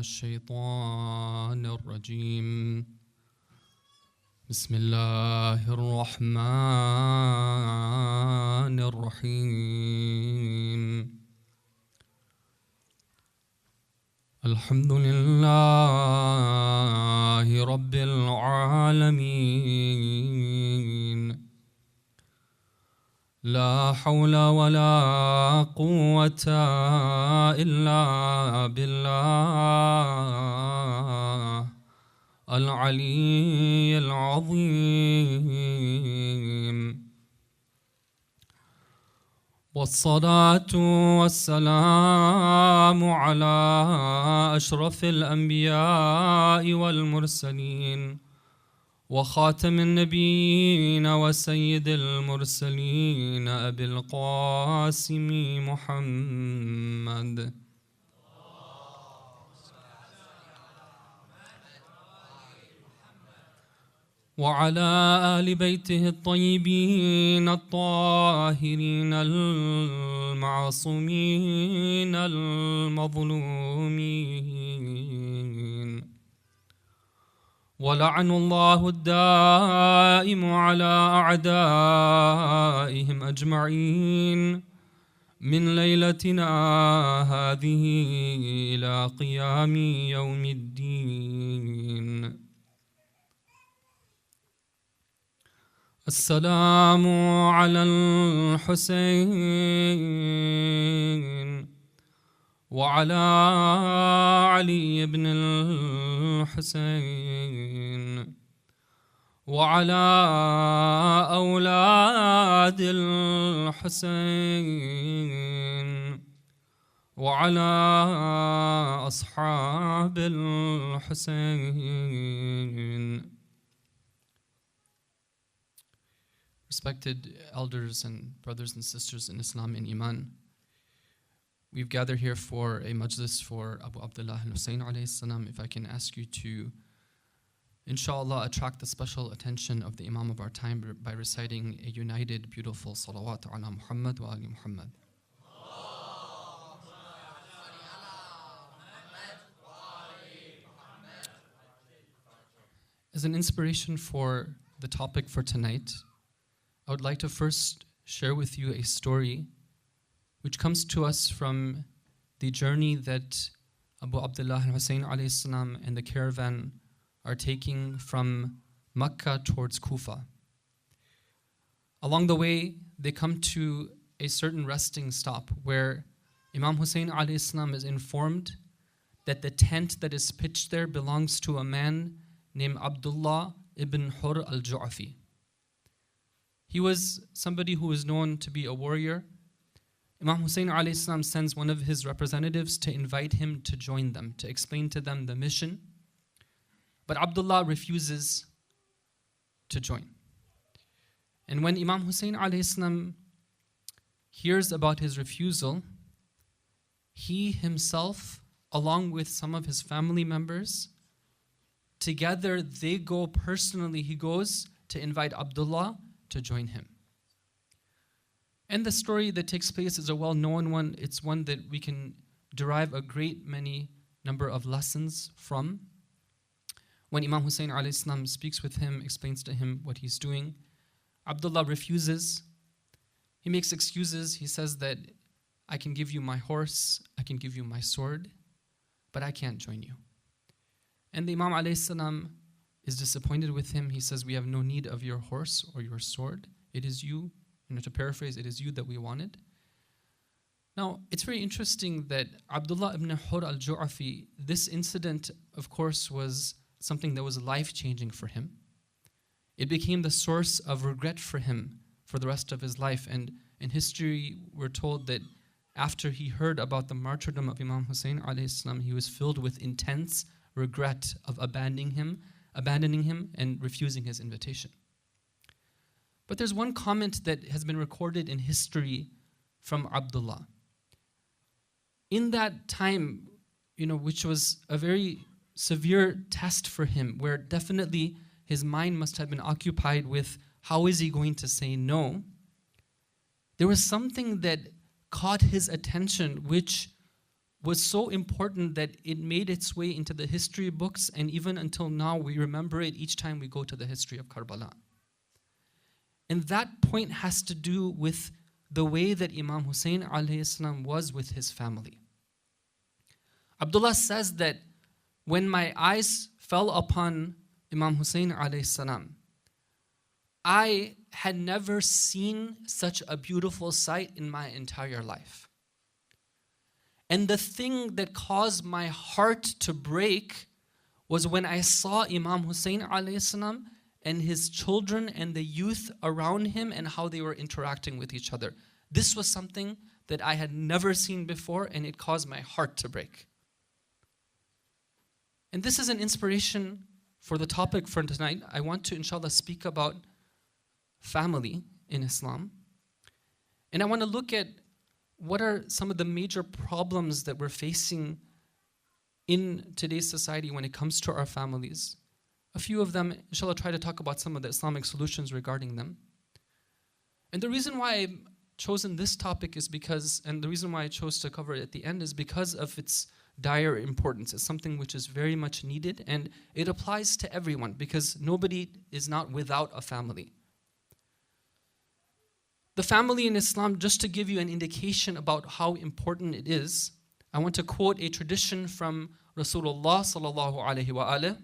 الشيطان الرجيم بسم الله الرحمن الرحيم الحمد لله رب العالمين لا حول ولا قوة إلا بالله العلي العظيم والصلاة والسلام على أشرف الأنبياء والمرسلين وخاتم النبيين وسيد المرسلين أبي القاسم محمد وعلى آل بيته الطيبين الطاهرين المعصومين المظلومين ولعن الله الدائم على أعدائهم أجمعين من ليلتنا هذه إلى قيام يوم الدين. السلام على الحسين وعلى علي بن الحسين وعلى أولاد الحسين وعلى أصحاب الحسين. Respected elders and brothers and sisters in Islam and Iman, we've gathered here for a majlis for Abu Abdullah al-Husayn alayhi salam. If I can ask you to, inshallah, attract the special attention of the Imam of our time by reciting a united, beautiful salawat ala Muhammad wa ali Muhammad. As an inspiration for the topic for tonight, I would like to first share with you a story which comes to us from the journey that Abu Abdullah al-Husayn alayhi salam and the caravan are taking from Makkah towards Kufa. Along the way, they come to a certain resting stop where Imam Hussein alayhi salam is informed that the tent that is pitched there belongs to a man named Abdullah ibn Hur al-Ju'afi. He was somebody who was known to be a warrior. Imam Hussein alayhi salam sends one of his representatives to invite him to join them, to explain to them the mission. But Abdullah refuses to join. And when Imam Hussein alayhi salam hears about his refusal, he himself, along with some of his family members, together they go personally, he goes to invite Abdullah to join him. And the story that takes place is a well-known one. It's one that we can derive a great many number of lessons from. When Imam Hussein alayhi salam speaks with him, explains to him what he's doing, Abdullah refuses. He makes excuses. He says that I can give you my horse, I can give you my sword, but I can't join you. And the Imam alayhi salam is disappointed with him. He says, we have no need of your horse or your sword. It is you, to paraphrase, it is you that we wanted. Now, it's very interesting that Abdullah ibn Hur al-Ju'afi, this incident, of course, was something that was life-changing for him. It became the source of regret for him for the rest of his life. And in history, we're told that after he heard about the martyrdom of Imam Hussein alayhi salam, he was filled with intense regret of abandoning him and refusing his invitation. But there's one comment that has been recorded in history from Abdullah. In that time, which was a very severe test for him, where definitely his mind must have been occupied with how is he going to say no, there was something that caught his attention which was so important that it made its way into the history books, and even until now we remember it each time we go to the history of Karbala. And that point has to do with the way that Imam Hussein alayhi salam was with his family. Abdullah says that when my eyes fell upon Imam Hussein alayhi salam, I had never seen such a beautiful sight in my entire life. And the thing that caused my heart to break was when I saw Imam Hussein alayhi salam and his children and the youth around him and how they were interacting with each other. This was something that I had never seen before, and it caused my heart to break. And this is an inspiration for the topic for tonight. I want to, inshallah, speak about family in Islam. And I want to look at what are some of the major problems that we're facing in today's society when it comes to our families. A few of them, inshallah, try to talk about some of the Islamic solutions regarding them. And the reason why I've chosen this topic is because, and the reason why I chose to cover it at the end is because of its dire importance. It's something which is very much needed, and it applies to everyone because nobody is not without a family. The family in Islam, just to give you an indication about how important it is, I want to quote a tradition from Rasulullah sallallahu alaihi wasallam.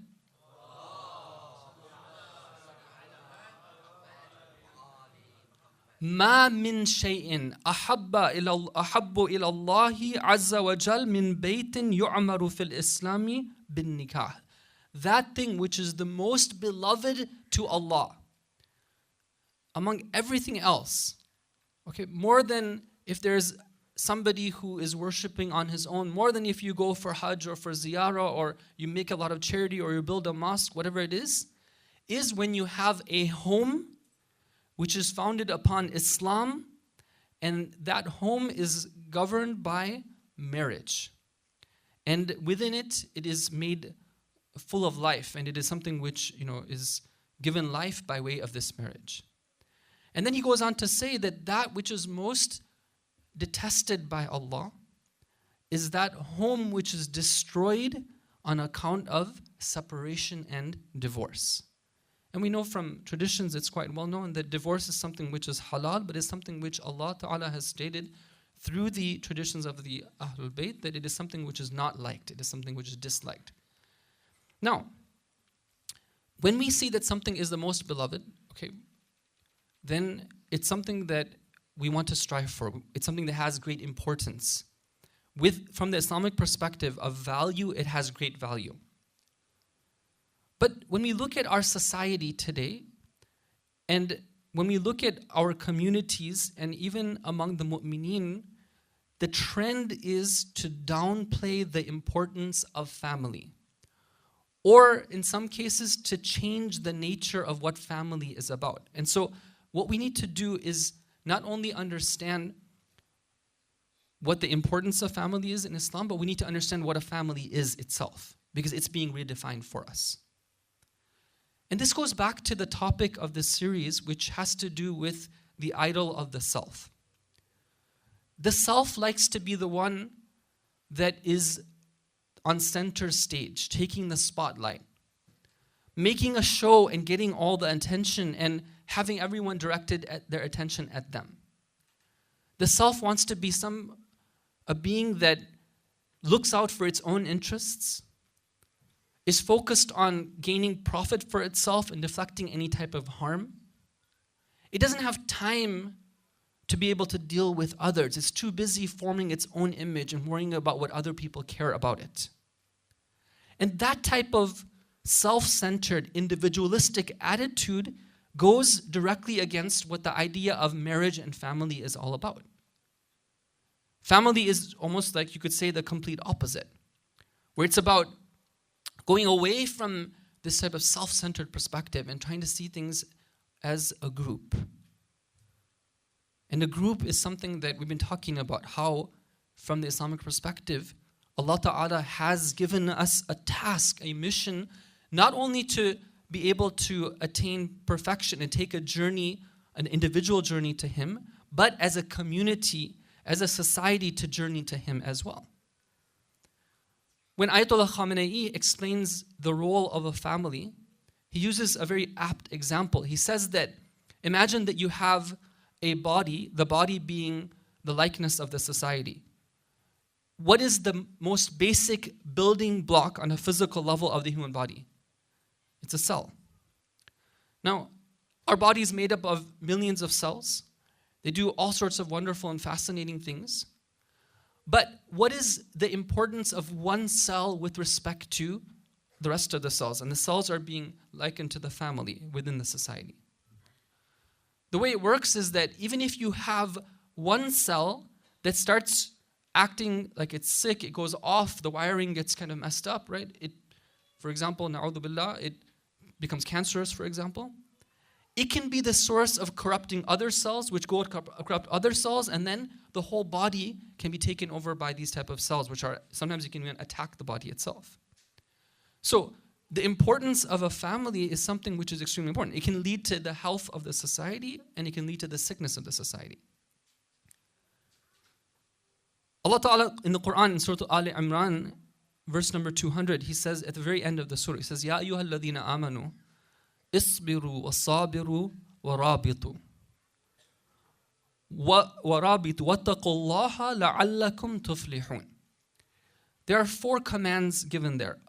ما من شيء أحب إلى الله عز وجل من بيت يعمر في الإسلام بالنكاح. That thing which is the most beloved to Allah among everything else. Okay, more than if there's somebody who is worshipping on his own, more than if you go for Hajj or for Ziyarah or you make a lot of charity or you build a mosque, whatever it is when you have a home which is founded upon Islam, and that home is governed by marriage. And within it, it is made full of life, and it is something which, is given life by way of this marriage. And then he goes on to say that that which is most detested by Allah is that home which is destroyed on account of separation and divorce. And we know from traditions, it's quite well known that divorce is something which is halal, but is something which Allah Ta'ala has stated through the traditions of the Ahlulbayt that it is something which is not liked. It is something which is disliked. Now, when we see that something is the most beloved, then it's something that we want to strive for. It's something that has great importance. From the Islamic perspective of value, it has great value. But when we look at our society today, and when we look at our communities, and even among the mu'mineen, the trend is to downplay the importance of family. Or in some cases, to change the nature of what family is about. And so what we need to do is not only understand what the importance of family is in Islam, but we need to understand what a family is itself, because it's being redefined for us. And this goes back to the topic of this series, which has to do with the idol of the self. The self likes to be the one that is on center stage, taking the spotlight, making a show and getting all the attention and having everyone directed their attention at them. The self wants to be a being that looks out for its own interests, is focused on gaining profit for itself and deflecting any type of harm. It doesn't have time to be able to deal with others. It's too busy forming its own image and worrying about what other people care about it. And that type of self-centered, individualistic attitude goes directly against what the idea of marriage and family is all about. Family is almost like, you could say, the complete opposite, where it's about going away from this type of self-centered perspective and trying to see things as a group. And a group is something that we've been talking about, how from the Islamic perspective, Allah Ta'ala has given us a task, a mission, not only to be able to attain perfection and take a journey, an individual journey to Him, but as a community, as a society to journey to Him as well. when Ayatollah Khamenei explains the role of a family, he uses a very apt example. He says that, imagine that you have a body, the body being the likeness of the society. What is the most basic building block on a physical level of the human body? It's a cell. Now, our body is made up of millions of cells. They do all sorts of wonderful and fascinating things. But what is the importance of one cell with respect to the rest of the cells? And the cells are being likened to the family within the society. The way it works is that even if you have one cell that starts acting like it's sick, it goes off, the wiring gets kind of messed up, right? For example, na'udhu billah, it becomes cancerous, for example. It can be the source of corrupting other cells, which go to corrupt other cells, and then the whole body can be taken over by these type of cells, which are, sometimes you can even attack the body itself. So the importance of a family is something which is extremely important. It can lead to the health of the society, and it can lead to the sickness of the society. Allah Ta'ala in the Quran, in Surah Al Imran, verse number 200, He says at the very end of the surah, He says, Ya ayyuhal ladhina amanu, isbiru wa sabiru wa rabitu. وَرَابِطُ وَاتَّقُوا اللَّهَ لَعَلَّكُمْ تُفْلِحُونَ. There are 4 commands given there.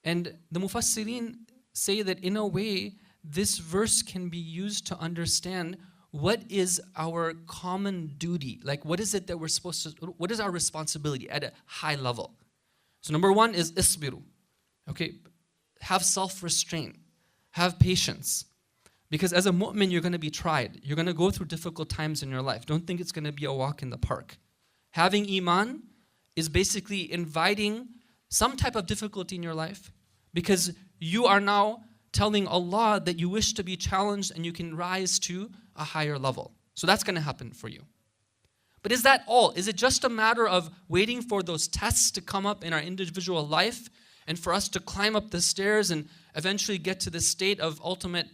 And the Mufassirin say that in a way, this verse can be used to understand what is our common duty. Like, what is it that we're supposed to, what is our responsibility at a high level? So number 1 is isbiru. Okay, have self-restraint, have patience. Because as a mu'min, you're going to be tried. You're going to go through difficult times in your life. Don't think it's going to be a walk in the park. Having iman is basically inviting some type of difficulty in your life, because you are now telling Allah that you wish to be challenged and you can rise to a higher level. So that's going to happen for you. But is that all? Is it just a matter of waiting for those tests to come up in our individual life and for us to climb up the stairs and eventually get to the state of ultimate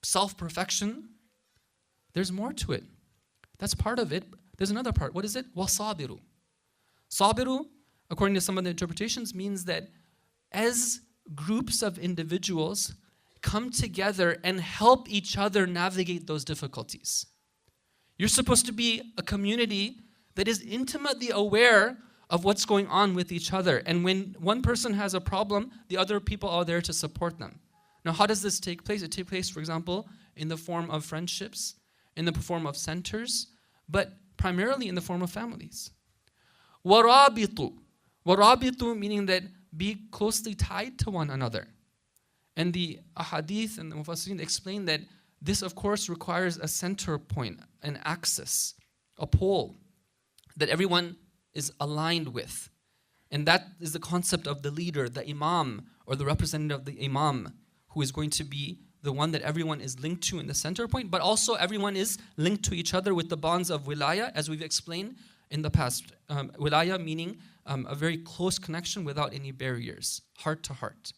self-perfection? There's more to it. That's part of it. There's another part. What is it? وَصَابِرُ. Sabiru, according to some of the interpretations, means that as groups of individuals come together and help each other navigate those difficulties. You're supposed to be a community that is intimately aware of what's going on with each other. And when one person has a problem, the other people are there to support them. Now, how does this take place? It takes place, for example, in the form of friendships, in the form of centers, but primarily in the form of families. وَرَابِطُ. وَرَابِطُ meaning that be closely tied to one another. And the ahadith and the mufassirin explain that this, of course, requires a center point, an axis, a pole that everyone is aligned with. And that is the concept of the leader, the imam, or the representative of the imam, who is going to be the one that everyone is linked to in the center point, but also everyone is linked to each other with the bonds of wilaya, as we've explained in the past. Wilaya meaning a very close connection without any barriers, heart to heart.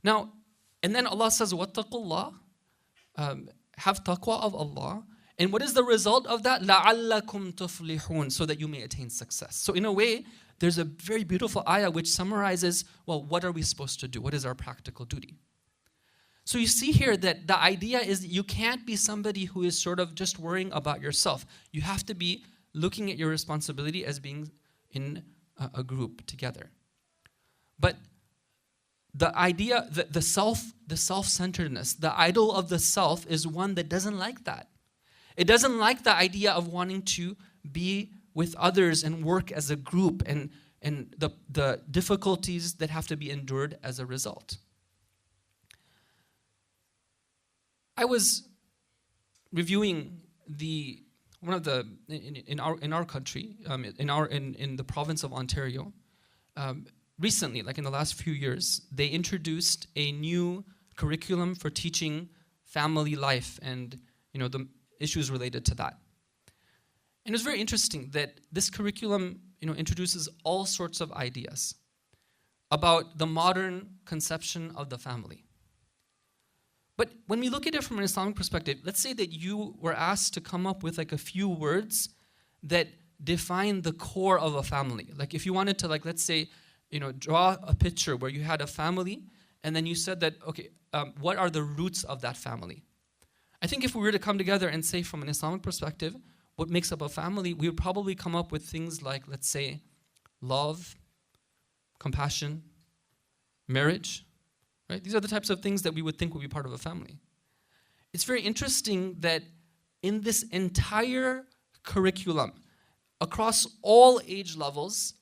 Now, and then Allah says, وَاتَّقُوا اللَّهِ, have taqwa of Allah. And what is the result of that? لَعَلَّكُمْ تُفْلِحُونَ, so that you may attain success. So in a way, there's a very beautiful ayah which summarizes, well, what are we supposed to do? What is our practical duty? So you see here that the idea is that you can't be somebody who is sort of just worrying about yourself. You have to be looking at your responsibility as being in a group together. But the idea, the self-centeredness, the idol of the self is one that doesn't like that. It doesn't like the idea of wanting to be with others and work as a group and the difficulties that have to be endured as a result. I was reviewing in our country, in the province of Ontario, recently, like in the last few years, they introduced a new curriculum for teaching family life and the issues related to that. And it was very interesting that this curriculum introduces all sorts of ideas about the modern conception of the family. But when we look at it from an Islamic perspective, let's say that you were asked to come up with like a few words that define the core of a family. Like if you wanted to, like, let's say, draw a picture where you had a family, and then you said that, okay, what are the roots of that family? I think if we were to come together and say from an Islamic perspective, what makes up a family, we would probably come up with things like, let's say, love, compassion, marriage, right? These are the types of things that we would think would be part of a family. It's very interesting that in this entire curriculum, across all age levels,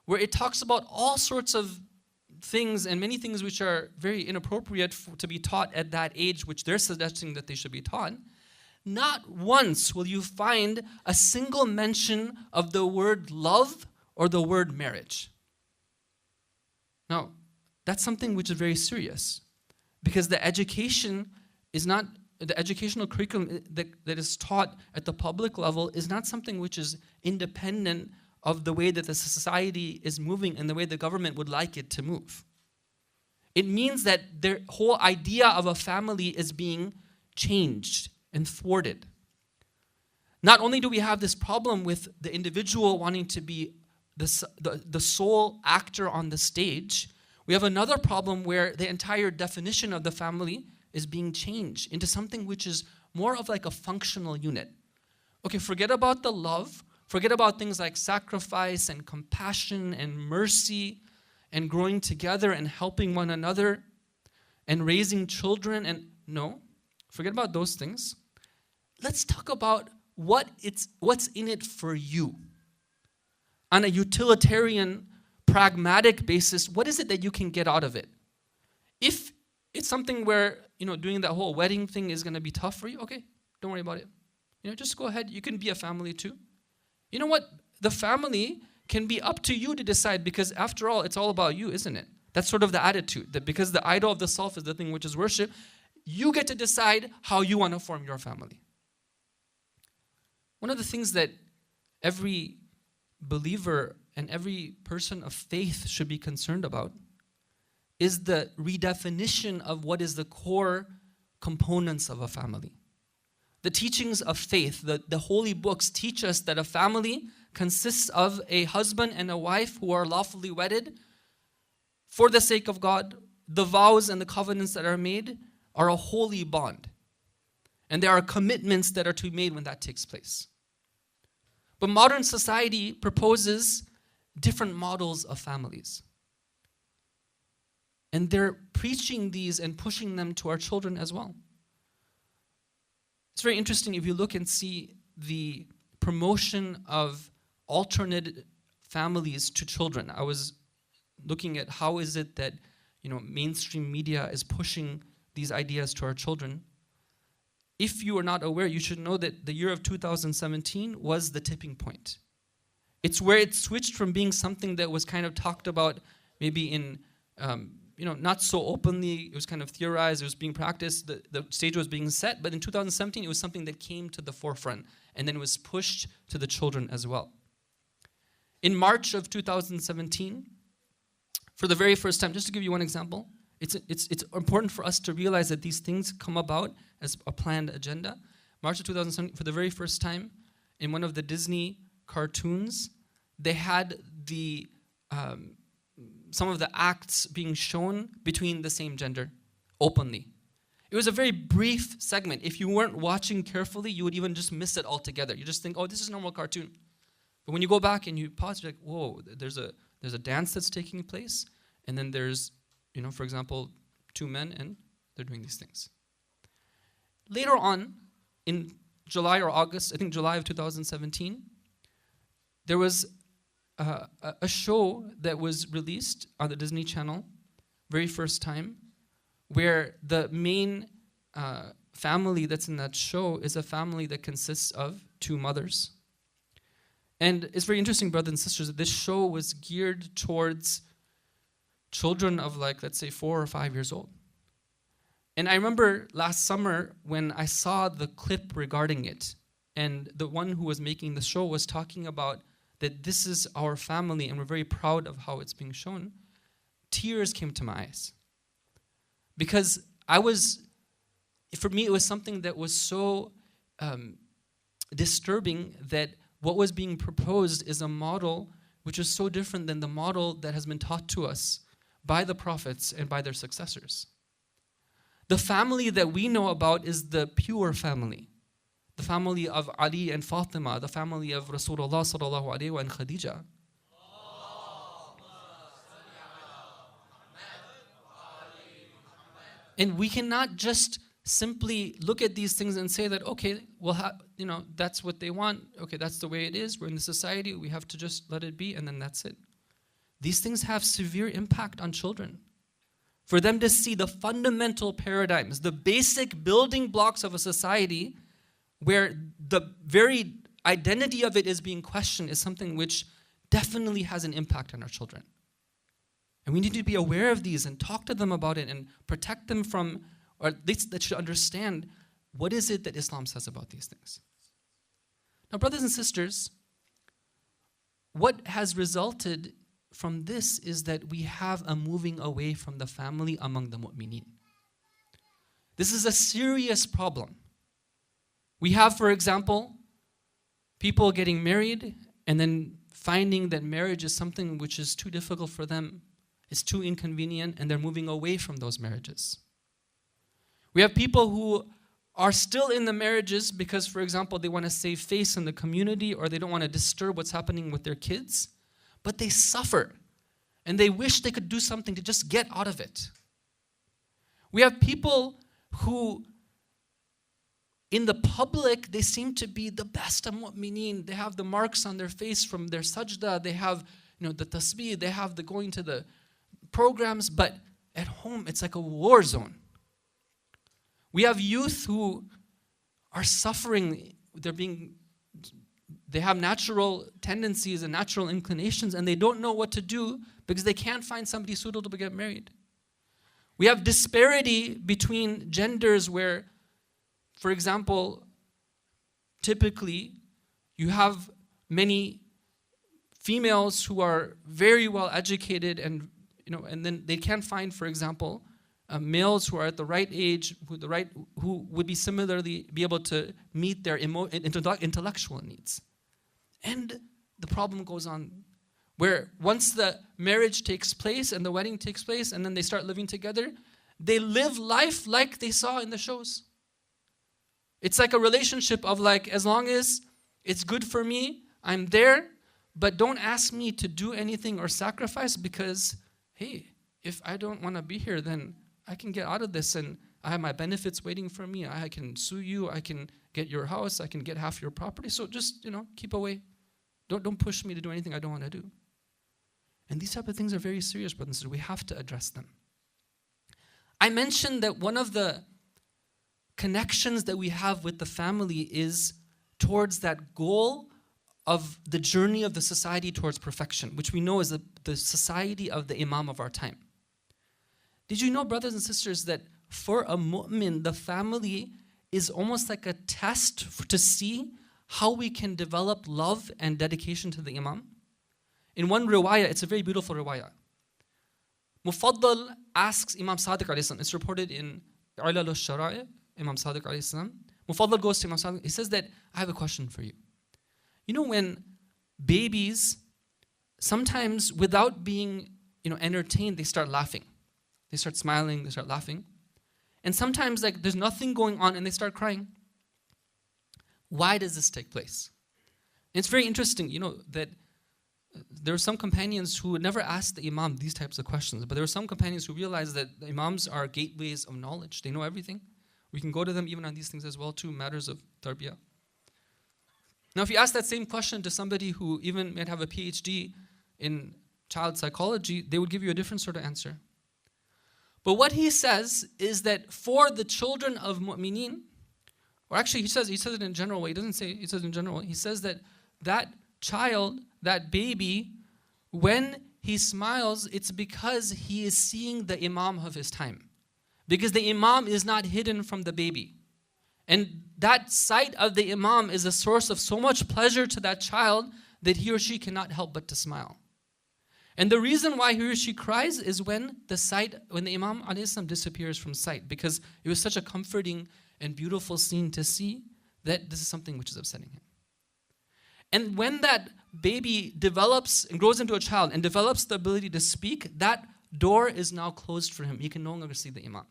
where it talks about all sorts of things and many things which are very inappropriate to be taught at that age, which they're suggesting that they should be taught, not once will you find a single mention of the word love or the word marriage. Now, that's something which is very serious, because the education is not, the educational curriculum that is taught at the public level is not something which is independent of the way that the society is moving and the way the government would like it to move. It means that their whole idea of a family is being changed and thwarted. Not only do we have this problem with the individual wanting to be the sole actor on the stage, we have another problem where the entire definition of the family is being changed into something which is more of like a functional unit. Okay, forget about the love, forget about things like sacrifice and compassion and mercy and growing together and helping one another and raising children, and no, forget about those things. Let's talk about what's in it for you. On a utilitarian, pragmatic basis, what is it that you can get out of it? If it's something where, doing that whole wedding thing is going to be tough for you, okay, don't worry about it. Just go ahead. You can be a family too. You know what? The family can be up to you to decide, because after all, it's all about you, isn't it? That's sort of the attitude, that because the idol of the self is the thing which is worship, you get to decide how you want to form your family. One of the things that every believer and every person of faith should be concerned about is the redefinition of what is the core components of a family. The teachings of faith, the holy books teach us that a family consists of a husband and a wife who are lawfully wedded for the sake of God. The vows and the covenants that are made are a holy bond. And there are commitments that are to be made when that takes place. But modern society proposes different models of families. And they're preaching these and pushing them to our children as well. It's very interesting if you look and see the promotion of alternate families to children. I was looking at how is it that mainstream media is pushing these ideas to our children. If you are not aware, you should know that the year of 2017 was the tipping point. It's where it switched from being something that was kind of talked about maybe in not so openly. It was kind of theorized, it was being practiced, the stage was being set, but in 2017 it was something that came to the forefront and then was pushed to the children as well. In March of 2017, for the very first time, just to give you one example, it's important for us to realize that these things come about as a planned agenda. March of 2017, for the very first time, in one of the Disney cartoons, they had some of the acts being shown between the same gender, openly. It was a very brief segment. If you weren't watching carefully, you would even just miss it altogether. You just think, oh, this is a normal cartoon. But when you go back and you pause, you're like, whoa, there's a dance that's taking place, and then there's, for example, two men, and they're doing these things. Later on, in July or August, I think July of 2017, there was a show that was released on the Disney Channel, very first time, where the main family that's in that show is a family that consists of two mothers. And it's very interesting, brothers and sisters, that this show was geared towards children of let's say 4 or 5 years old. And I remember last summer when I saw the clip regarding it, and the one who was making the show was talking about that this is our family and we're very proud of how it's being shown, tears came to my eyes. Because for me, it was something that was so disturbing that what was being proposed is a model which is so different than the model that has been taught to us by the prophets and by their successors. The family that we know about is the pure family. The family of Ali and Fatima, the family of Rasulullah sallallahu alaihi wasallam and Khadija. And we cannot just simply look at these things and say that, okay, well, that's what they want. Okay, that's the way it is. We're in the society. We have to just let it be, and then that's it. These things have severe impact on children. For them to see the fundamental paradigms, the basic building blocks of a society where the very identity of it is being questioned is something which definitely has an impact on our children. And we need to be aware of these and talk to them about it and protect them from, or at least they should understand what is it that Islam says about these things. Now, brothers and sisters, what has resulted from this is that we have a moving away from the family among the mu'mineen. This is a serious problem. We have, for example, people getting married and then finding that marriage is something which is too difficult for them, it's too inconvenient, and they're moving away from those marriages. We have people who are still in the marriages because, for example, they want to save face in the community or they don't want to disturb what's happening with their kids, but they suffer and they wish they could do something to just get out of it. We have people who, in the public, they seem to be the best of mu'mineen. They have the marks on their face from their sajda, they have the tasbih, they have the going to the programs, but at home it's like a war zone. We have youth who are suffering. They have natural tendencies and natural inclinations, and they don't know what to do because they can't find somebody suitable to get married. We have disparity between genders where, for example, typically you have many females who are very well educated and then they can't find, for example, males who are at the right age, who would be similarly be able to meet their intellectual needs. And the problem goes on where once the marriage takes place and the wedding takes place and then they start living together, they live life like they saw in the shows. It's like a relationship of like, as long as it's good for me, I'm there, but don't ask me to do anything or sacrifice because, hey, if I don't want to be here, then I can get out of this and I have my benefits waiting for me. I can sue you. I can get your house. I can get half your property. So just, keep away. Don't push me to do anything I don't want to do. And these type of things are very serious, brothers and sisters. We have to address them. I mentioned that one of the connections that we have with the family is towards that goal of the journey of the society towards perfection, which we know is the society of the Imam of our time. Did you know, brothers and sisters, that for a mu'min, the family is almost like a test to see how we can develop love and dedication to the Imam? In one riwayah, it's a very beautiful riwayah. Mufaddal asks Imam Sadiq alayhi salam, it's reported in Ilal al-Shara'i, Imam Sadiq alayhi salam. Mufaddal goes to Imam Sadiq, he says that, I have a question for you. You know when babies, sometimes without being entertained, they start laughing. They start smiling, they start laughing. And sometimes there's nothing going on and they start crying. Why does this take place? And it's very interesting, that there were some companions who would never ask the Imam these types of questions, but there were some companions who realized that the Imams are gateways of knowledge. They know everything. We can go to them even on these things as well too, matters of tarbiyah. Now, if you ask that same question to somebody who even might have a PhD in child psychology, they would give you a different sort of answer. But what he says is that for the children of mu'mineen, or actually he says it in a general way, he says in general, he says that child, that baby, when he smiles, it's because he is seeing the Imam of his time. Because the Imam is not hidden from the baby. And that sight of the Imam is a source of so much pleasure to that child that he or she cannot help but to smile. And the reason why he or she cries is when the Imam ﷺ disappears from sight, because it was such a comforting and beautiful scene to see that this is something which is upsetting him. And when that baby develops and grows into a child and develops the ability to speak, that door is now closed for him. He can no longer see the imam.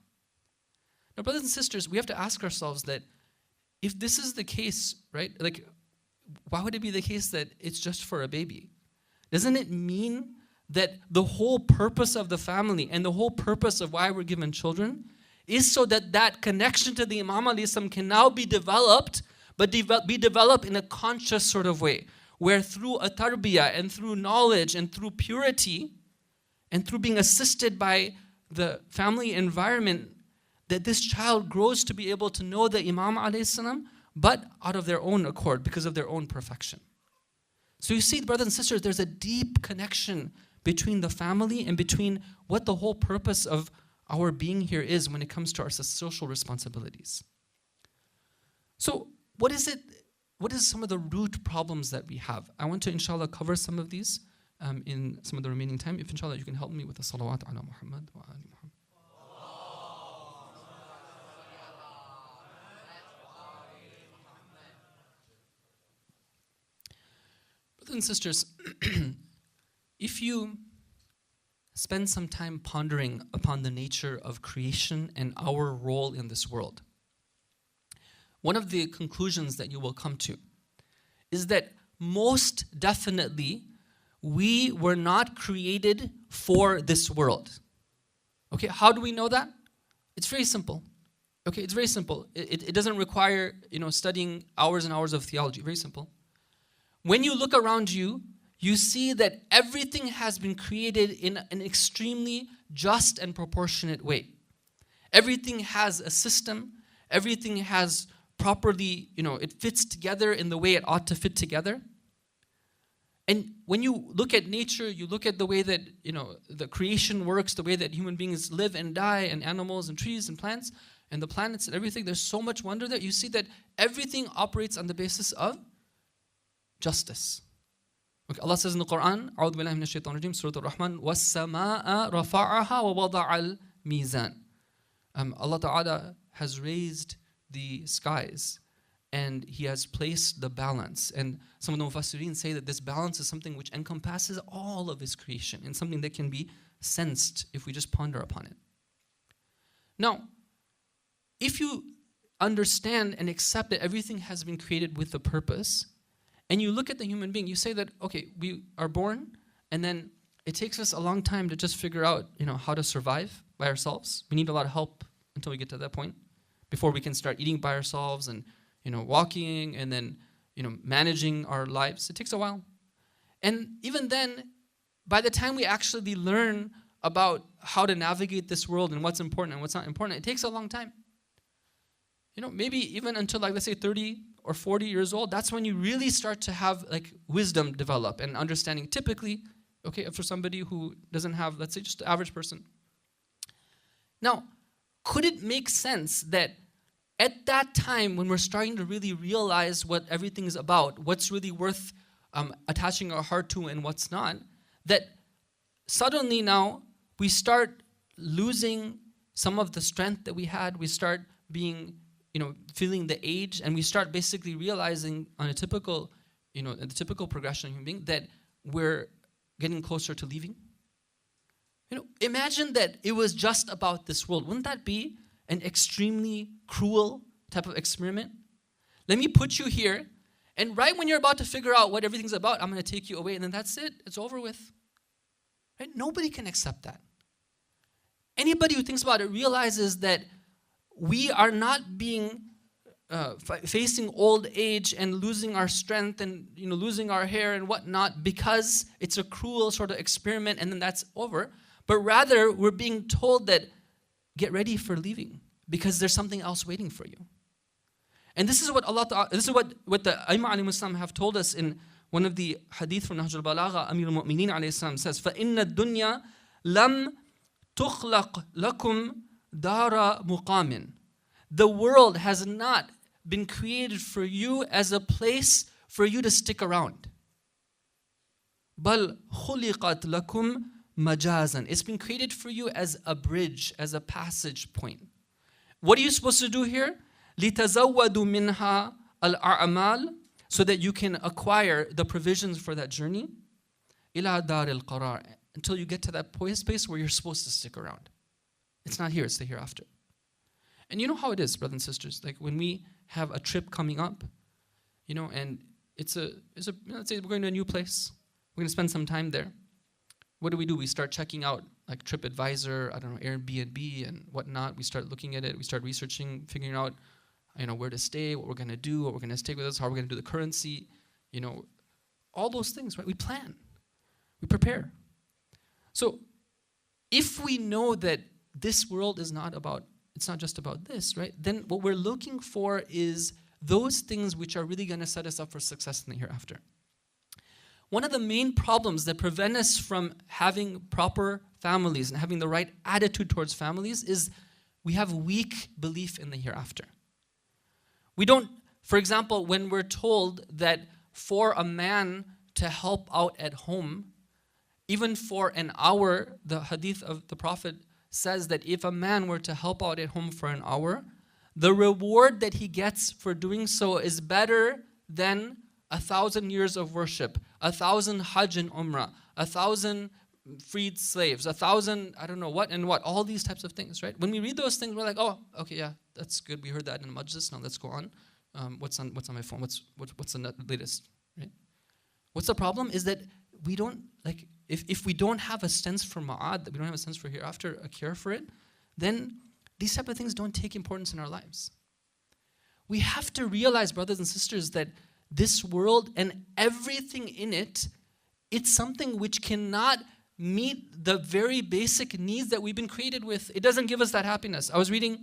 Now, brothers and sisters, we have to ask ourselves that if this is the case, right, like, why would it be the case that it's just for a baby? Doesn't it mean that the whole purpose of the family and the whole purpose of why we're given children is so that that connection to the Imam alayhi salam can now be developed, but be developed in a conscious sort of way, where through a tarbiyah and through knowledge and through purity and through being assisted by the family environment, that this child grows to be able to know the Imam alayhi salam, but out of their own accord, because of their own perfection. So you see, brothers and sisters, there's a deep connection between the family and between what the whole purpose of our being here is when it comes to our social responsibilities. So what is some of the root problems that we have? I want to, inshallah, cover some of these in some of the remaining time. If, inshallah, you can help me with the salawat ala Muhammad wa ali Muhammad. Brothers and sisters, if you spend some time pondering upon the nature of creation and our role in this world, one of the conclusions that you will come to is that most definitely we were not created for this world. Okay, how do we know that? It's very simple. Okay, it's very simple. It doesn't require, studying hours and hours of theology. Very simple. When you look around you, you see that everything has been created in an extremely just and proportionate way. Everything has a system. Everything has properly, it fits together in the way it ought to fit together. And when you look at nature, you look at the way that, the creation works, the way that human beings live and die, and animals and trees and plants and the planets and everything, there's so much wonder there. You see that everything operates on the basis of justice. Okay, Allah says in the Quran, A'udhu billahi minash shaitanir rajim, Surah Al-Rahman, وَالسَّمَاءَ رَفَعَهَا وَوَضَعَ الْمِيزَانِ. Allah Ta'ala has raised the skies and He has placed the balance. And some of the Mufassirin say that this balance is something which encompasses all of His creation and something that can be sensed if we just ponder upon it. Now, if you understand and accept that everything has been created with a purpose, and you look at the human being, you say that, okay, we are born, and then it takes us a long time to just figure out, how to survive by ourselves. We need a lot of help until we get to that point, before we can start eating by ourselves and, walking and then, managing our lives. It takes a while. And even then, by the time we actually learn about how to navigate this world and what's important and what's not important, it takes a long time. Maybe even until, let's say 30 or 40 years old, that's when you really start to have wisdom develop and understanding. Typically, okay, for somebody who doesn't have, let's say, just the average person. Now, could it make sense that at that time when we're starting to really realize what everything is about, what's really worth attaching our heart to and what's not, that suddenly now we start losing some of the strength that we had, we start being feeling the age, and we start basically realizing on a typical, the typical progression of human being, that we're getting closer to leaving? Imagine that it was just about this world. Wouldn't that be an extremely cruel type of experiment? Let me put you here, and right when you're about to figure out what everything's about, I'm going to take you away, and then that's it. It's over with. Right? Nobody can accept that. Anybody who thinks about it realizes that we are not being facing old age and losing our strength and losing our hair and whatnot because it's a cruel sort of experiment and then that's over. But rather, we're being told that get ready for leaving because there's something else waiting for you. And this is what what the Aimma alayhi salam have told us in one of the hadith from Nahj al-Balagha. Amir al-Mu'mineen alayhi salam says, فَإِنَّ الدُّنْيَا لَمْ تُخْلَقْ لَكُمْ دَارَ مُقَامٍ. The world has not been created for you as a place for you to stick around. بَلْ خُلِقَتْ لَكُمْ مَجَازًا. It's been created for you as a bridge, as a passage point. What are you supposed to do here? لِتَزَوَّدُوا مِنْهَا الْأَعْمَالِ, so that you can acquire the provisions for that journey. إِلَى دَارِ الْقَرَارِ, until you get to that space where you're supposed to stick around. It's not here, it's the hereafter. And you know how it is, brothers and sisters. Like when we have a trip coming up, and let's say we're going to a new place. We're going to spend some time there. What do? We start checking out like TripAdvisor, Airbnb and whatnot. We start looking at it. We start researching, figuring out, where to stay, what we're going to do, what we're going to stay with us, how we're going to do the currency, all those things, right? We plan. We prepare. So if we know that this world is not just about this, right? Then what we're looking for is those things which are really going to set us up for success in the hereafter. One of the main problems that prevent us from having proper families and having the right attitude towards families is we have weak belief in the hereafter. We don't, for example, when we're told that for a man to help out at home, even for an hour, the hadith of the Prophet says that if a man were to help out at home for an hour, the reward that he gets for doing so is better than 1,000 years of worship, 1,000 Hajj and Umrah, 1,000 freed slaves, 1,000 I don't know what and what, all these types of things, right? When we read those things, we're like, oh, okay, yeah, that's good. We heard that in Majlis. Now let's go on. What's on my phone? What's the latest, right? What's the problem is that we don't, like, if we don't have a sense for ma'ad, that we don't have a sense for hereafter, a care for it, then these type of things don't take importance in our lives. We have to realize, brothers and sisters, that this world and everything in it, it's something which cannot meet the very basic needs that we've been created with. It doesn't give us that happiness. I was reading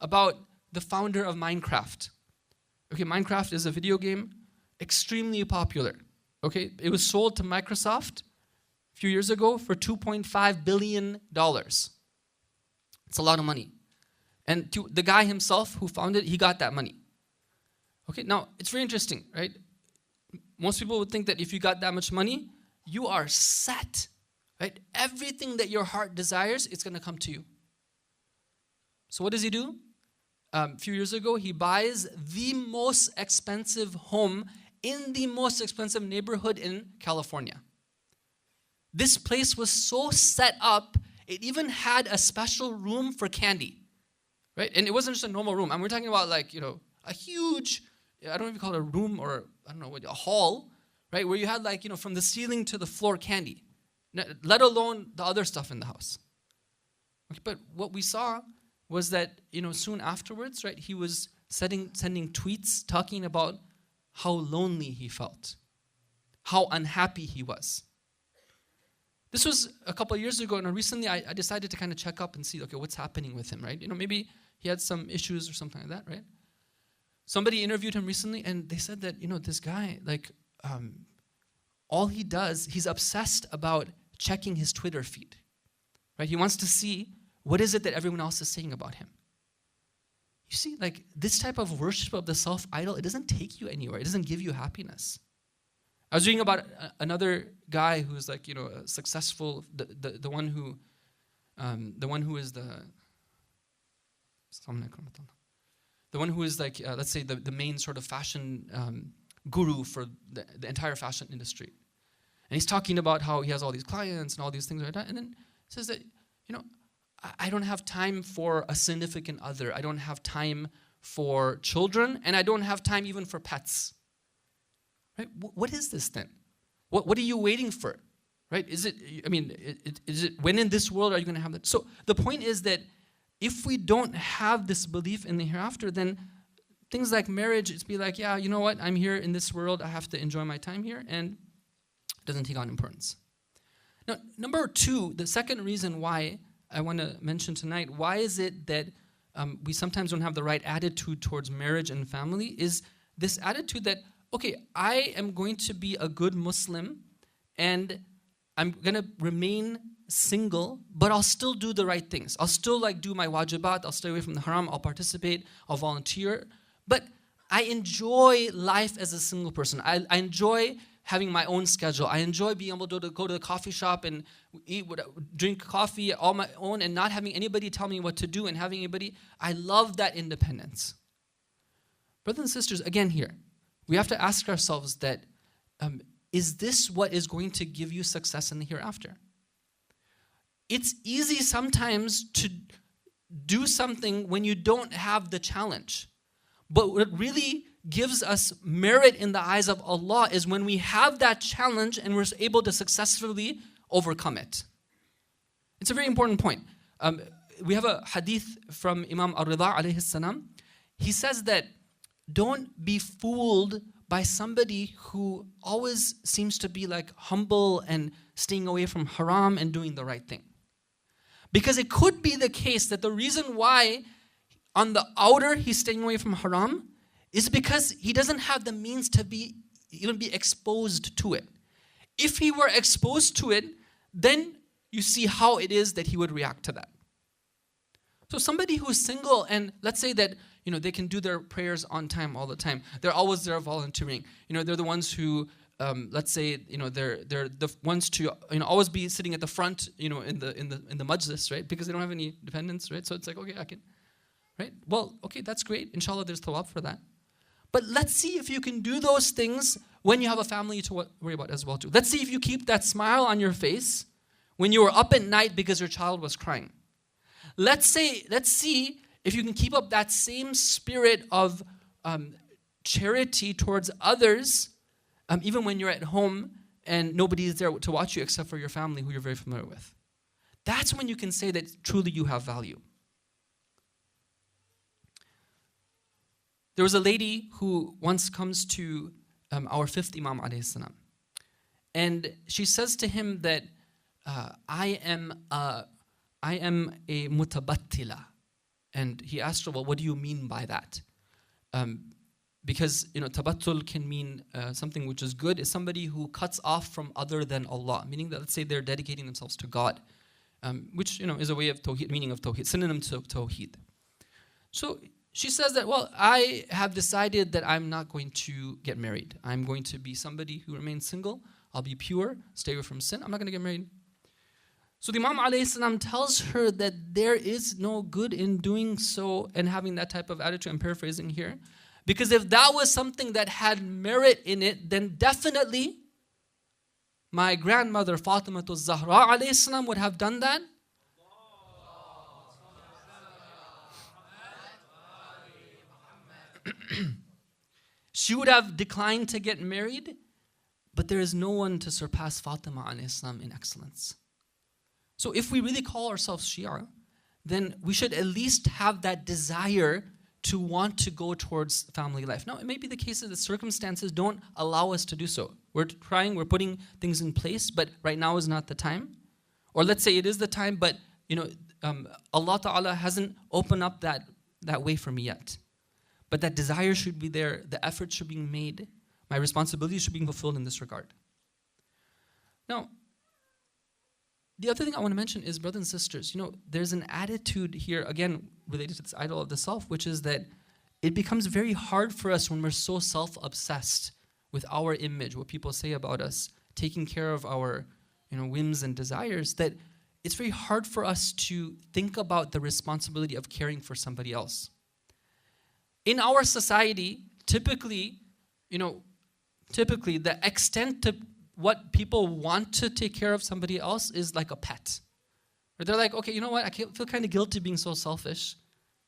about the founder of Minecraft. Okay, Minecraft is a video game, extremely popular. Okay, it was sold to Microsoft a few years ago for $2.5 billion. It's a lot of money. And the guy himself who founded it, he got that money. Okay, now it's very interesting, right? Most people would think that if you got that much money, you are set, right? Everything that your heart desires, it's going to come to you. So what does he do? A few years ago, he buys the most expensive home in the most expensive neighborhood in California. This place was so set up, it even had a special room for candy, right? And it wasn't just a normal room. We're talking about like, a huge, I don't know if you call it a room or I don't know what, a hall, right? Where you had like, from the ceiling to the floor candy, let alone the other stuff in the house. Okay, but what we saw was that, soon afterwards, right, he was sending tweets talking about how lonely he felt, how unhappy he was. This was a couple of years ago, and recently I decided to kind of check up and see, okay, what's happening with him, right? Maybe he had some issues or something like that, right? Somebody interviewed him recently, and they said that, this guy, like, all he does, he's obsessed about checking his Twitter feed, right? He wants to see what is it that everyone else is saying about him. You see, like, this type of worship of the self-idol, it doesn't take you anywhere. It doesn't give you happiness. I was reading about another guy who's like, a successful, the one who is like, let's say the main sort of fashion guru for the entire fashion industry. And he's talking about how he has all these clients and all these things like that. And then says that, I don't have time for a significant other. I don't have time for children, and I don't have time even for pets. Right? What is this then? What are you waiting for? Right? Is it when in this world are you going to have that? So the point is that if we don't have this belief in the hereafter, then things like marriage, it's be like, yeah, you know what? I'm here in this world. I have to enjoy my time here, and it doesn't take on importance. Now, number two, the second reason why I want to mention tonight, why is it that we sometimes don't have the right attitude towards marriage and family, is this attitude that, okay, I am going to be a good Muslim and I'm going to remain single, but I'll still do the right things. I'll still like do my wajibat, I'll stay away from the haram, I'll participate, I'll volunteer. But I enjoy life as a single person. I enjoy having my own schedule. I enjoy being able to go to the coffee shop and drink coffee all my own and not having anybody tell me what to do and having anybody. I love that independence. Brothers and sisters, again here, we have to ask ourselves that, is this what is going to give you success in the hereafter? It's easy sometimes to do something when you don't have the challenge. But what really gives us merit in the eyes of Allah is when we have that challenge and we're able to successfully overcome it. It's a very important point. We have a hadith from Imam Ar-Rida alayhi salam. He says that don't be fooled by somebody who always seems to be like humble and staying away from haram and doing the right thing. Because it could be the case that the reason why on the outer he's staying away from haram is because he doesn't have the means to even be exposed to it. If he were exposed to it, then you see how it is that he would react to that. So somebody who's single and let's say that they can do their prayers on time all the time. They're always there volunteering. They're the ones who let's say they're the ones to always be sitting at the front in the majlis, right? Because they don't have any dependents, right? So it's like, okay, I can, right? Well, okay, that's great. Inshallah, there's thawab for that. But let's see if you can do those things when you have a family to worry about as well too. Let's see if you keep that smile on your face when you were up at night because your child was crying. Let's see if you can keep up that same spirit of charity towards others, even when you're at home and nobody is there to watch you except for your family who you're very familiar with. That's when you can say that truly you have value. There was a lady who once comes to our fifth Imam alayhi salam, and she says to him that I am a mutabattila. And he asked her, well, what do you mean by that? Because tabattul can mean something which is good. Is somebody who cuts off from other than Allah, meaning that let's say they're dedicating themselves to God, which is a way of tawheed, meaning of tawheed, synonym to tawheed. So she says that, well, I have decided that I'm not going to get married. I'm going to be somebody who remains single. I'll be pure, stay away from sin. I'm not going to get married. So the Imam alayhi salam tells her that there is no good in doing so and having that type of attitude. I'm paraphrasing here. Because if that was something that had merit in it, then definitely my grandmother Fatima Zahra alayhi salam would have done that. She would have declined to get married, but there is no one to surpass Fatima alayhi salam in excellence. So if we really call ourselves Shia, then we should at least have that desire to want to go towards family life. Now, it may be the case that the circumstances don't allow us to do so. We're trying, we're putting things in place, but right now is not the time. Or let's say it is the time, but Allah Ta'ala hasn't opened up that way for me yet. But that desire should be there, the effort should be made, my responsibilities should be fulfilled in this regard. Now, the other thing I want to mention is, brothers and sisters, there's an attitude here, again, related to this idol of the self, which is that it becomes very hard for us when we're so self-obsessed with our image, what people say about us, taking care of our whims and desires, that it's very hard for us to think about the responsibility of caring for somebody else. In our society, typically the extent to what people want to take care of somebody else is like a pet. Or they're like, okay, you know what? I feel kind of guilty being so selfish,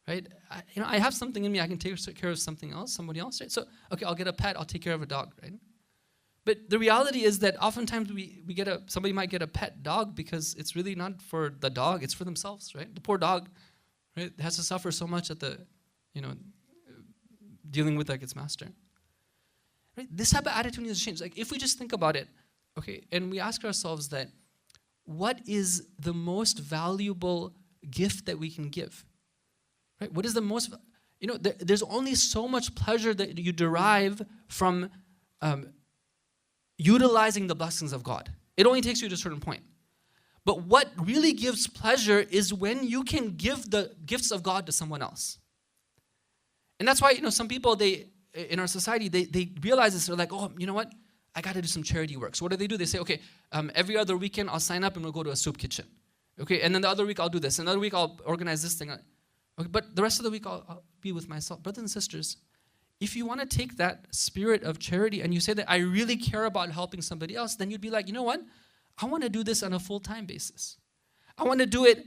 right? I have something in me. I can take care of somebody else, right? So, okay, I'll get a pet. I'll take care of a dog, right? But the reality is that oftentimes somebody might get a pet dog because it's really not for the dog. It's for themselves, right? The poor dog, right, has to suffer so much at the, dealing with like its master. Right? This type of attitude needs to change. Like if we just think about it, okay, and we ask ourselves that, what is the most valuable gift that we can give? Right? What is the most, there's only so much pleasure that you derive from utilizing the blessings of God. It only takes you to a certain point. But what really gives pleasure is when you can give the gifts of God to someone else. And that's why, some people, in our society, they realize this. They're like, oh, you know what? I got to do some charity work. So what do? They say, okay, every other weekend I'll sign up and we'll go to a soup kitchen. Okay, and then the other week I'll do this. Another week I'll organize this thing. Okay, but the rest of the week I'll be with myself. Brothers and sisters, if you want to take that spirit of charity and you say that I really care about helping somebody else, then you'd be like, you know what? I want to do this on a full-time basis. I want to do it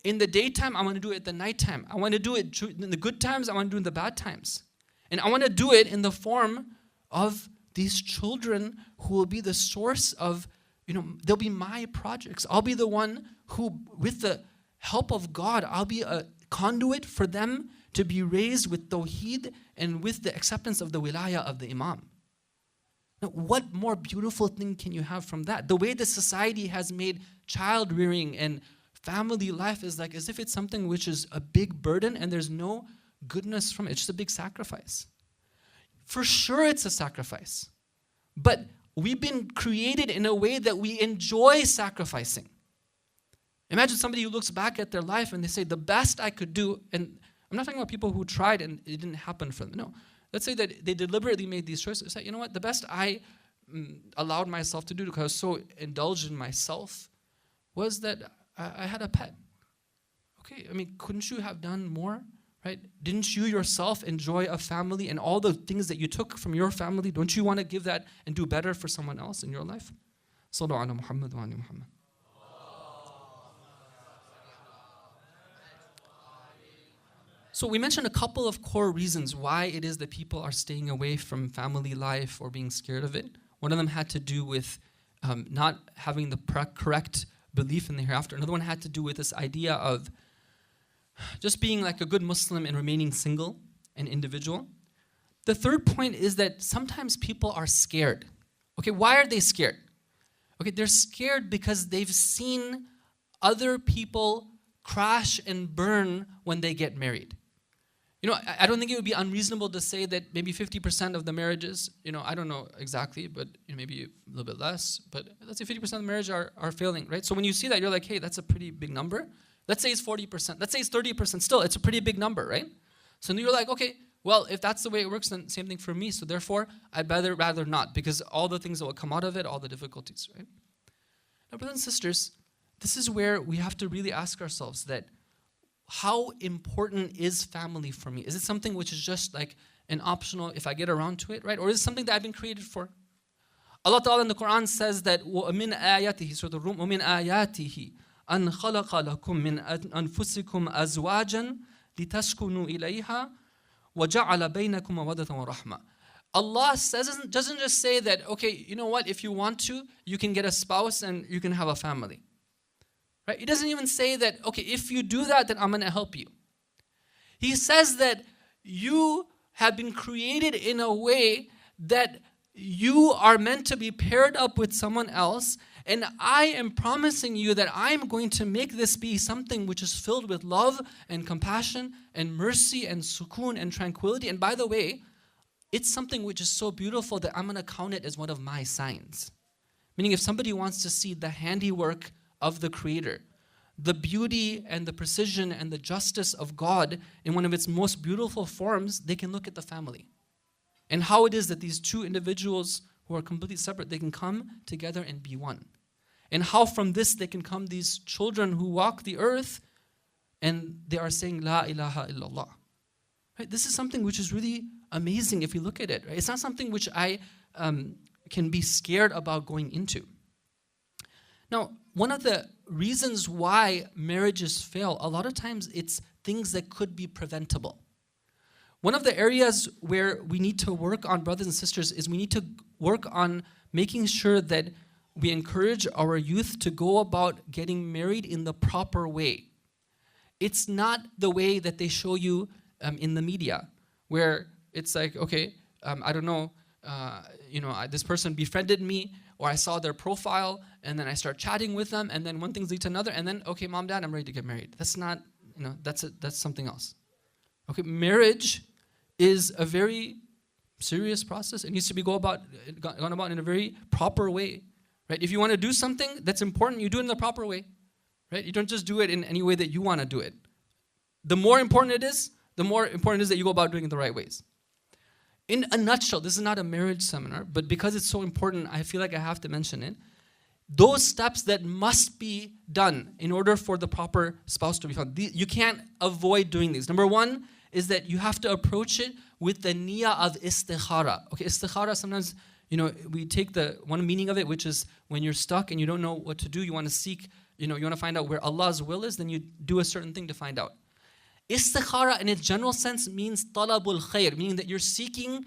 in the daytime. I want to do it at the nighttime. I want to do it in the good times. I want to do it in the bad times. And I want to do it in the form of these children who will be the source of, they'll be my projects. I'll be the one who, with the help of God, I'll be a conduit for them to be raised with Tawheed and with the acceptance of the wilayah of the Imam. Now, what more beautiful thing can you have from that? The way the society has made child rearing and family life is like as if it's something which is a big burden and there's no goodness from it. It's just a big sacrifice. For sure it's a sacrifice. But we've been created in a way that we enjoy sacrificing. Imagine somebody who looks back at their life and they say, the best I could do, and I'm not talking about people who tried and it didn't happen for them. No. Let's say that they deliberately made these choices. Say, you know what, the best I allowed myself to do because I was so indulged in myself was that I had a pet. Okay, I mean, couldn't you have done more? Right? Didn't you yourself enjoy a family and all the things that you took from your family? Don't you want to give that and do better for someone else in your life? Sallu ala Muhammad wa ali Muhammad. So we mentioned a couple of core reasons why it is that people are staying away from family life or being scared of it. One of them had to do with not having the correct belief in the hereafter. Another one had to do with this idea of just being like a good Muslim and remaining single and individual. The third point is that sometimes people are scared. Okay, why are they scared? Okay, they're scared because they've seen other people crash and burn when they get married. I don't think it would be unreasonable to say that maybe 50% of the marriages, I don't know exactly, but maybe a little bit less, but let's say 50% of the marriages are failing, right? So when you see that, you're like, hey, that's a pretty big number. Let's say it's 40%. Let's say it's 30%. Still, it's a pretty big number, right? So then you're like, okay, well, if that's the way it works, then same thing for me. So therefore, I'd rather not, because all the things that will come out of it, all the difficulties, right? Now, brothers and sisters, this is where we have to really ask ourselves that how important is family for me? Is it something which is just like an optional if I get around to it, right? Or is it something that I've been created for? Allah Ta'ala in the Quran says that وَمِنْ آيَاتِهِ Surah Al-Rum وَمِنْ آيَاتِهِ أَنْ خَلَقَ لَكُم مِّنْ أَنفُسِكُمْ أَزْوَاجًا لِتَسْكُنُوا إِلَيْهَا وَجَعَلَ بَيْنَكُمْ مَوَدَّةً وَرَحْمَةً. Allah doesn't just say that, okay, you know what, if you want to, you can get a spouse and you can have a family. Right? He doesn't even say that, okay, if you do that, then I'm going to help you. He says that you have been created in a way that you are meant to be paired up with someone else, and I am promising you that I'm going to make this be something which is filled with love and compassion and mercy and sukoon and tranquility. And by the way, it's something which is so beautiful that I'm going to count it as one of my signs. Meaning if somebody wants to see the handiwork of the Creator, the beauty and the precision and the justice of God in one of its most beautiful forms, they can look at the family. And how it is that these two individuals who are completely separate, they can come together and be one. And how from this they can come these children who walk the earth and they are saying, La ilaha illallah. Right? This is something which is really amazing if you look at it. Right? It's not something which I can be scared about going into. Now, one of the reasons why marriages fail, a lot of times it's things that could be preventable. One of the areas where we need to work on, brothers and sisters, is we need to work on making sure that we encourage our youth to go about getting married in the proper way. It's not the way that they show you in the media, where it's like, okay, I don't know, this person befriended me, or I saw their profile, and then I start chatting with them, and then one thing leads to another, and then, okay, mom, dad, I'm ready to get married. That's not, that's something else. Okay, marriage is a very serious process. It needs to be gone about in a very proper way, right? If you want to do something that's important, you do it in the proper way, right? You don't just do it in any way that you want to do it. The more important it is, the more important it is that you go about doing it the right ways. In a nutshell, this is not a marriage seminar, but because it's so important, I feel like I have to mention it. Those steps that must be done in order for the proper spouse to be found. You can't avoid doing these. Number one is that you have to approach it with the niyyah of istikhara. Okay, istikhara, sometimes, we take the one meaning of it, which is when you're stuck and you don't know what to do, you want to seek, you want to find out where Allah's will is, then you do a certain thing to find out. Istikhara in its general sense means talabul khair, meaning that you're seeking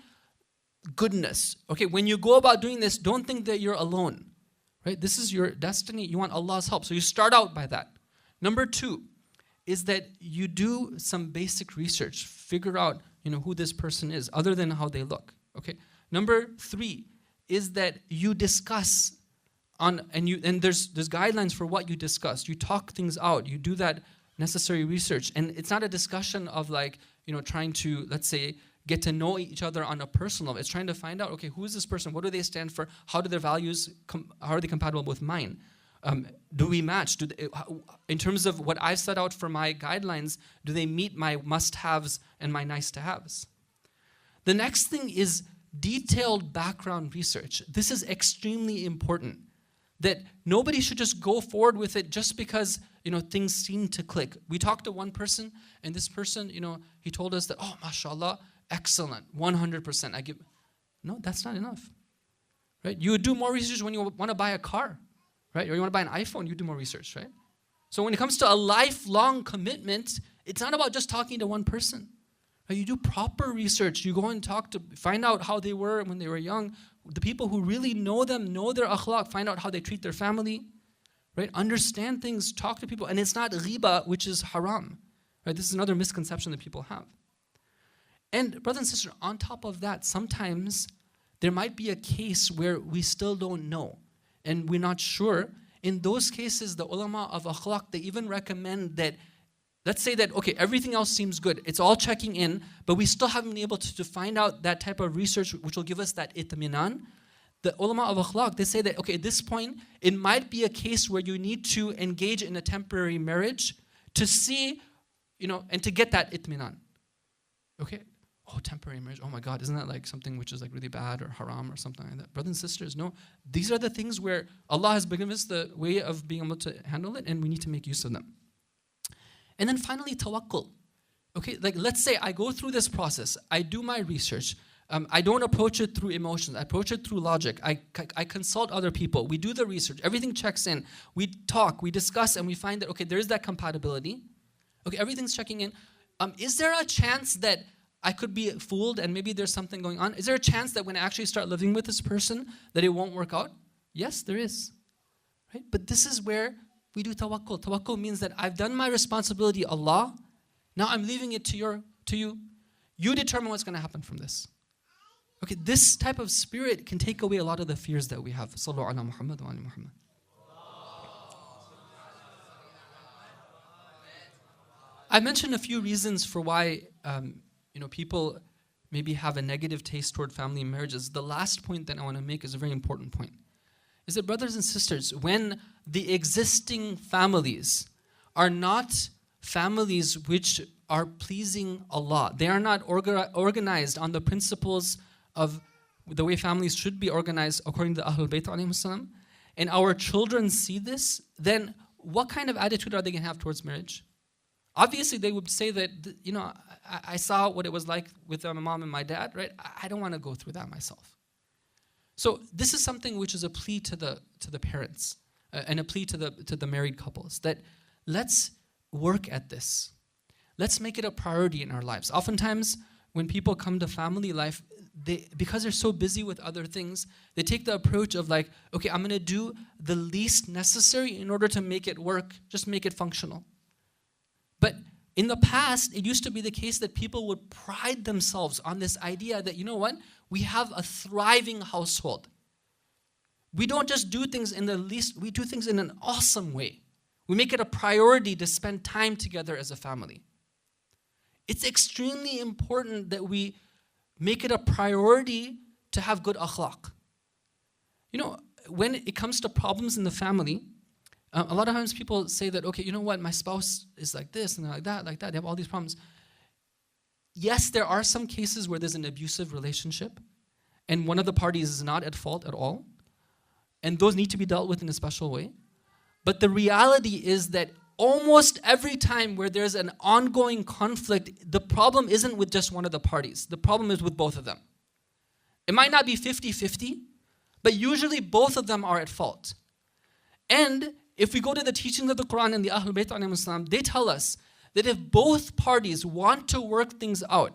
goodness. Okay, when you go about doing this, don't think that you're alone. Right? This is your destiny. You want Allah's help. So you start out by that. Number 2 is that you do some basic research. Figure out, who this person is, other than how they look. Okay. Number 3 is that you discuss and there's guidelines for what you discuss. You talk things out. You do that necessary research. And it's not a discussion of trying to, let's say, get to know each other on a personal level. It's trying to find out, okay, who is this person? What do they stand for? How do their values, how are they compatible with mine? Do we match? In terms of what I've set out for my guidelines, do they meet my must-haves and my nice-to-haves? The next thing is detailed background research. This is extremely important. That nobody should just go forward with it just because, things seem to click. We talked to one person, and this person, he told us that, oh, mashallah, excellent, 100%. No, that's not enough. Right? You would do more research when you want to buy a car, right? Or you want to buy an iPhone, you do more research, right? So when it comes to a lifelong commitment, it's not about just talking to one person. Right? You do proper research. You go and find out how they were when they were young. The people who really know them, know their akhlaq, find out how they treat their family, right? Understand things, talk to people. And it's not ghiba, which is haram. Right? This is another misconception that people have. And brothers and sisters, on top of that, sometimes there might be a case where we still don't know and we're not sure. In those cases, the ulama of akhlaq, they even recommend that, let's say that, okay, everything else seems good. It's all checking in, but we still haven't been able to find out that type of research which will give us that itminan. The ulama of akhlaq, they say that, okay, at this point, it might be a case where you need to engage in a temporary marriage to see, and to get that itminan. Okay? Oh, temporary marriage. Oh my God, isn't that like something which is like really bad or haram or something like that? Brothers and sisters, no. These are the things where Allah has given us the way of being able to handle it, and we need to make use of them. And then finally, tawakkul. Okay, like let's say I go through this process. I do my research. I don't approach it through emotions. I approach it through logic. I consult other people. We do the research. Everything checks in. We talk, we discuss, and we find that, okay, there is that compatibility. Okay, everything's checking in. Is there a chance that I could be fooled and maybe there's something going on? Is there a chance that when I actually start living with this person that it won't work out? Yes, there is. Right? But this is where we do tawakkul. Tawakkul means that I've done my responsibility, Allah. Now I'm leaving it to you. You determine what's going to happen from this. Okay, this type of spirit can take away a lot of the fears that we have. Sallu ala Muhammad wa ala Muhammad. I mentioned a few reasons for why people maybe have a negative taste toward family and marriages. The last point that I want to make is a very important point. Is that, brothers and sisters, when the existing families are not families which are pleasing Allah, they are not organized on the principles of the way families should be organized according to Ahlulbayt alayhim salam, and our children see this, then what kind of attitude are they going to have towards marriage? Obviously, they would say that, I saw what it was like with my mom and my dad, right? I don't want to go through that myself. So this is something which is a plea to the parents and a plea to the married couples, that let's work at this. Let's make it a priority in our lives. Oftentimes, when people come to family life, because they're so busy with other things, they take the approach of like, okay, I'm going to do the least necessary in order to make it work, just make it functional. But in the past, it used to be the case that people would pride themselves on this idea that, you know what, we have a thriving household. We don't just do things in the least, we do things in an awesome way. We make it a priority to spend time together as a family. It's extremely important that we make it a priority to have good akhlaq. When it comes to problems in the family, a lot of times people say that, okay, you know what, my spouse is like this and like that. They have all these problems. Yes, there are some cases where there's an abusive relationship and one of the parties is not at fault at all. And those need to be dealt with in a special way. But the reality is that almost every time where there's an ongoing conflict, the problem isn't with just one of the parties. The problem is with both of them. It might not be 50-50, but usually both of them are at fault. And if we go to the teachings of the Quran and the Ahlulbayt alayhim salam, they tell us that if both parties want to work things out,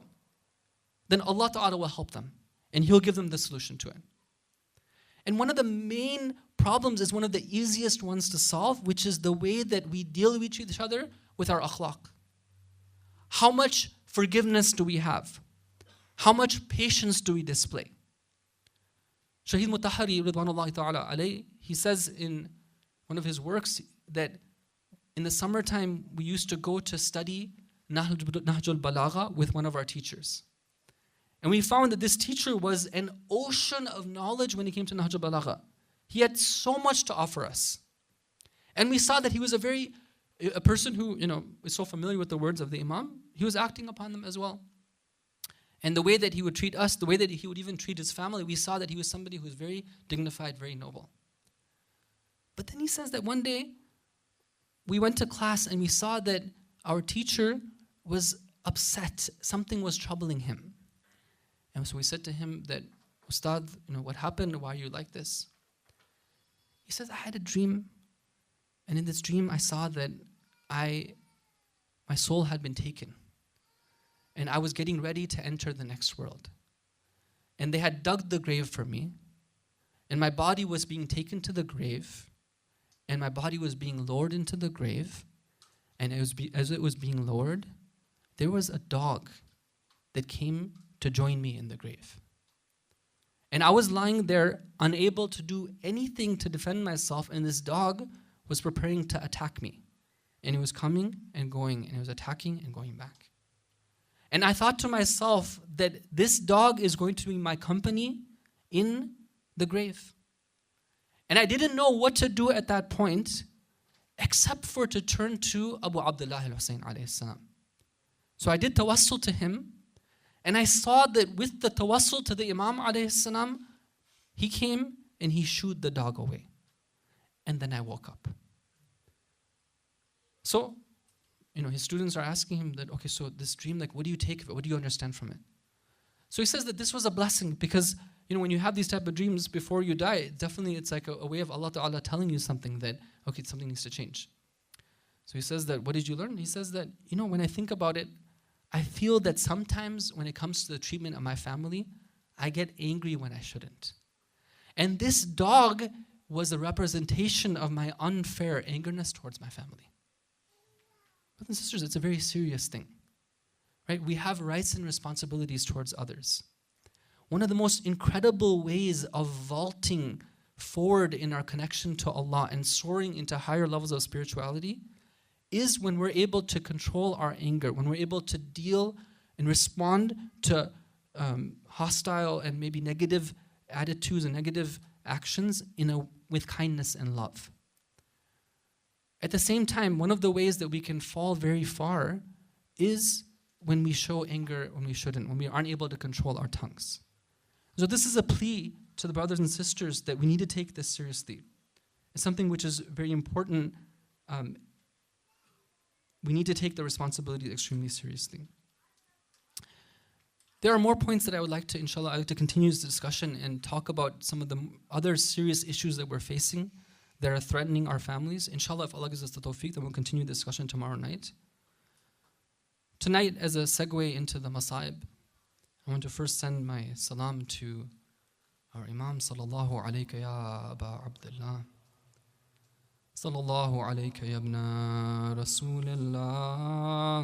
then Allah Ta'ala will help them and He'll give them the solution to it. And one of the main problems is one of the easiest ones to solve, which is the way that we deal with each other with our akhlaq. How much forgiveness do we have? How much patience do we display? Shaheed Mutahari Ridwanullahi Ta'ala alayhi, he says in one of his works that in the summertime we used to go to study Nahjul Balagha with one of our teachers. And we found that this teacher was an ocean of knowledge when it came to Nahjul Balagha. He had so much to offer us. And we saw that he was a person who, is so familiar with the words of the Imam. He was acting upon them as well. And the way that he would treat us, the way that he would even treat his family, we saw that he was somebody who was very dignified, very noble. But then he says that one day, we went to class and we saw that our teacher was upset. Something was troubling him. And so we said to him that, Ustad, what happened? Why are you like this? He says, I had a dream. And in this dream, I saw that my soul had been taken. And I was getting ready to enter the next world. And they had dug the grave for me. And my body was being taken to the grave. And my body was being lowered into the grave. And as it was being lowered, there was a dog that came to join me in the grave. And I was lying there, unable to do anything to defend myself, and this dog was preparing to attack me. And he was coming and going, and he was attacking and going back. And I thought to myself that this dog is going to be my company in the grave. And I didn't know what to do at that point, except for to turn to Abu Abdullah al-Husayn alayhi salam. So I did tawassul to him, and I saw that with the tawassul to the Imam alayhi salam, he came and he shooed the dog away. And then I woke up. So, his students are asking him that, okay, so this dream, what do you take of it? What do you understand from it? So he says that this was a blessing because, when you have these type of dreams before you die, definitely it's like a way of Allah Ta'ala telling you something that, okay, something needs to change. So he says that, what did you learn? He says that, when I think about it, I feel that sometimes when it comes to the treatment of my family, I get angry when I shouldn't. And this dog was a representation of my unfair angerness towards my family. Brothers and sisters, it's a very serious thing, right? We have rights and responsibilities towards others. One of the most incredible ways of vaulting forward in our connection to Allah and soaring into higher levels of spirituality is when we're able to control our anger, when we're able to deal and respond to hostile and maybe negative attitudes and negative actions with kindness and love. At the same time, one of the ways that we can fall very far is when we show anger when we shouldn't, when we aren't able to control our tongues. So this is a plea to the brothers and sisters that we need to take this seriously. It's something which is very important. We need to take the responsibility extremely seriously. There are more points that I would like to, inshallah, I'd like to continue this discussion and talk about some of the other serious issues that we're facing that are threatening our families. Inshallah, if Allah gives us the tawfiq, then we'll continue the discussion tomorrow night. Tonight, as a segue into the Masa'ib, I want to first send my salam to our Imam, sallallahu alayka ya Aba Abdullah. Sallallahu alayka ya ibna Rasulullah.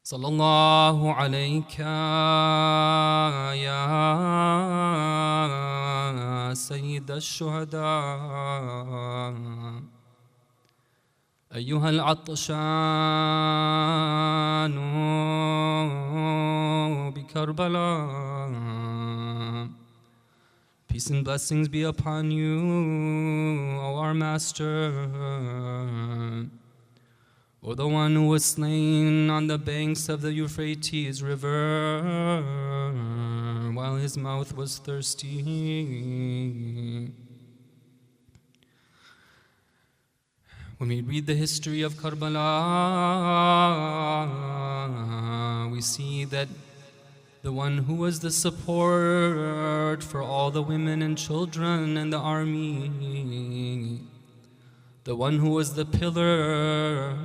Sallallahu alayka ya Sayyid al-Shuhada. أيها العطشان بكربلاء. Peace and blessings be upon you, O our Master. O the one who was slain on the banks of the Euphrates River while his mouth was thirsty. When we read the history of Karbala, we see that the one who was the support for all the women and children in the army, the one who was the pillar,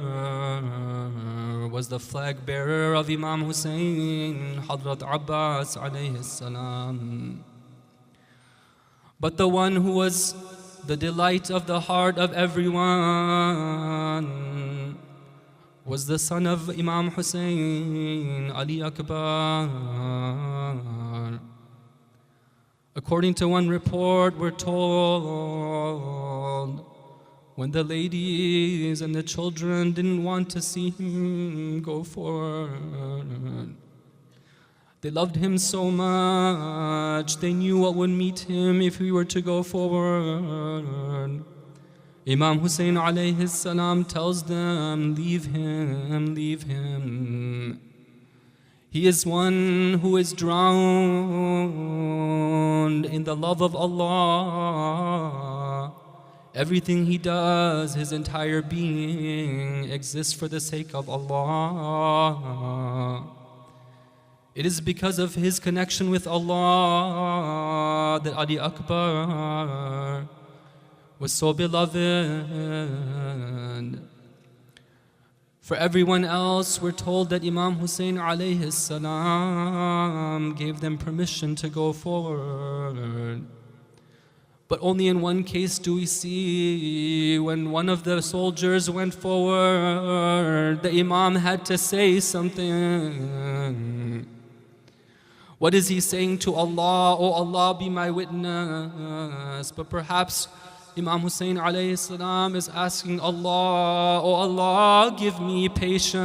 was the flag bearer of Imam Hussein, Hadrat Abbas alayhi salam. But the one who was the delight of the heart of everyone was the son of Imam Hussein, Ali Akbar. According to one report, we're told, when the ladies and the children didn't want to see him go forward, they loved him so much, they knew what would meet him if he were to go forward. Imam Hussein alayhi salam tells them, leave him, leave him. He is one who is drowned in the love of Allah. Everything he does, his entire being, exists for the sake of Allah. It is because of his connection with Allah that Ali Akbar was so beloved. For everyone else, we're told that Imam Hussein alayhi salam gave them permission to go forward. But only in one case do we see, when one of the soldiers went forward, the Imam had to say something. What is he saying to Allah? Oh Allah, be my witness. But perhaps Imam Hussein alayhi salam is asking Allah, oh Allah, give me patience.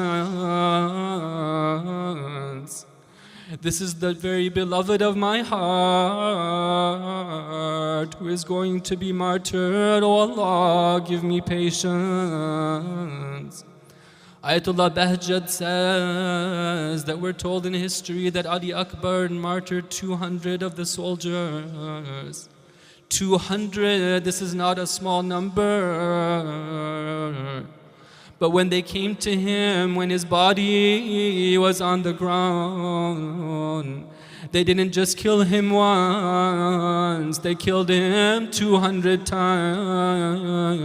This is the very beloved of my heart who is going to be martyred. Oh Allah, give me patience. Ayatollah Bahjat says that we're told in history that Ali Akbar martyred 200 of the soldiers. 200, this is not a small number. But when they came to him, when his body was on the ground, they didn't just kill him once, they killed him 200 times.